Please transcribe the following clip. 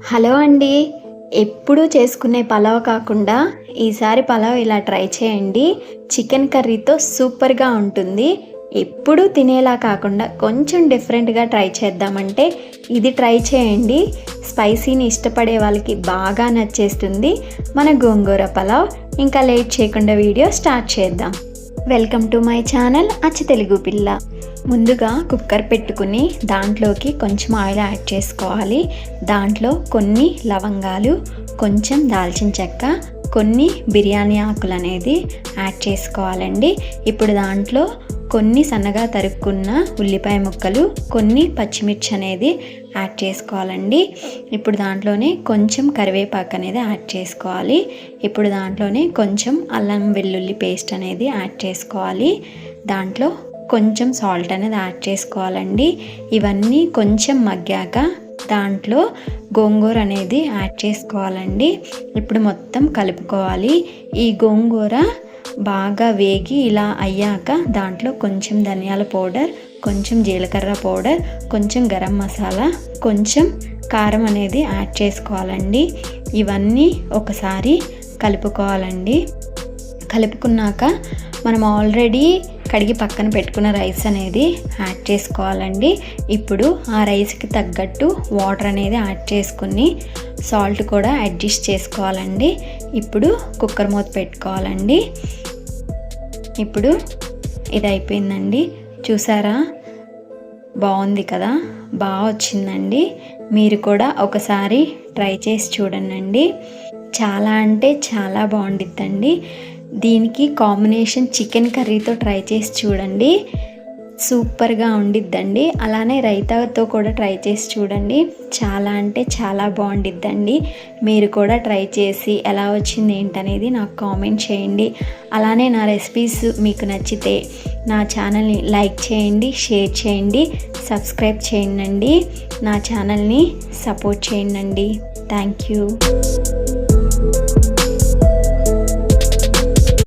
Hello అండి. ఎప్పుడూ చేసుకునే పలావ్ కాకుండా ఈసారి పలావ్ ఇలా ట్రై చేయండి. చికెన్ కర్రీతో సూపర్గా ఉంటుంది. ఎప్పుడూ తినేలా కాకుండా కొంచెం డిఫరెంట్గా ట్రై చేద్దామంటే ఇది ట్రై చేయండి. స్పైసీని ఇష్టపడే వాళ్ళకి బాగా నచ్చేస్తుంది మన గోంగూర పలావ్. ఇంకా లేట్ చేయకుండా వీడియో స్టార్ట్ చేద్దాం. వెల్కమ్ టు మై ఛానల్ అచ్చు తెలుగు పిల్ల. ముందుగా కుక్కర్ పెట్టుకుని దాంట్లోకి కొంచెం ఆయిల్ యాడ్ చేసుకోవాలి. దాంట్లో కొన్ని లవంగాలు, కొంచెం దాల్చిన చెక్క, కొన్ని బిర్యానీ ఆకులు అనేది యాడ్ చేసుకోవాలండి. ఇప్పుడు దాంట్లో కొన్ని సన్నగా తరుక్కున్న ఉల్లిపాయ ముక్కలు, కొన్ని పచ్చిమిర్చి అనేది యాడ్ చేసుకోవాలండి. ఇప్పుడు దాంట్లోనే కొంచెం కరివేపాకు అనేది యాడ్ చేసుకోవాలి. ఇప్పుడు దాంట్లోనే కొంచెం అల్లం వెల్లుల్లి పేస్ట్ అనేది యాడ్ చేసుకోవాలి. దాంట్లో కొంచెం సాల్ట్ అనేది యాడ్ చేసుకోవాలండి. ఇవన్నీ కొంచెం మగ్గాక దాంట్లో గోంగూర అనేది యాడ్ చేసుకోవాలండి. ఇప్పుడు మొత్తం కలుపుకోవాలి. ఈ గోంగూర బాగా వేగి ఇలా అయ్యాక దాంట్లో కొంచెం ధనియాల పౌడర్, కొంచెం జీలకర్ర పౌడర్, కొంచెం గరం మసాలా, కొంచెం కారం అనేది యాడ్ చేసుకోవాలండి. ఇవన్నీ ఒకసారి కలుపుకోవాలండి. కలుపుకున్నాక మనం ఆల్రెడీ కడిగి పక్కన పెట్టుకున్న రైస్ అనేది యాడ్ చేసుకోవాలండి. ఇప్పుడు ఆ రైస్కి తగ్గట్టు వాటర్ అనేది యాడ్ చేసుకుని సాల్ట్ కూడా అడ్జస్ట్ చేసుకోవాలండి. ఇప్పుడు కుక్కర్ మూత పెట్టుకోవాలండి. ఇప్పుడు ఇది అయిపోయిందండి. చూసారా, బాగుంది కదా, బాగా వచ్చిందండి. మీరు కూడా ఒకసారి ట్రై చేసి చూడండి. చాలా అంటే చాలా బాగుండిద్దండి. దీనికి కాంబినేషన్ చికెన్ కర్రీతో ట్రై చేసి చూడండి, సూపర్గా ఉండిద్దండి. అలానే రైతాతో కూడా ట్రై చేసి చూడండి, చాలా అంటే చాలా బాగుండిద్దండి. మీరు కూడా ట్రై చేసి ఎలా వచ్చింది ఏంటనేది నాకు కామెంట్ చేయండి. అలానే నా రెసిపీస్ మీకు నచ్చితే నా ఛానల్ని లైక్ చేయండి, షేర్ చేయండి, సబ్స్క్రైబ్ చేయండి. నా ఛానల్ని సపోర్ట్ చేయండి. Thank you.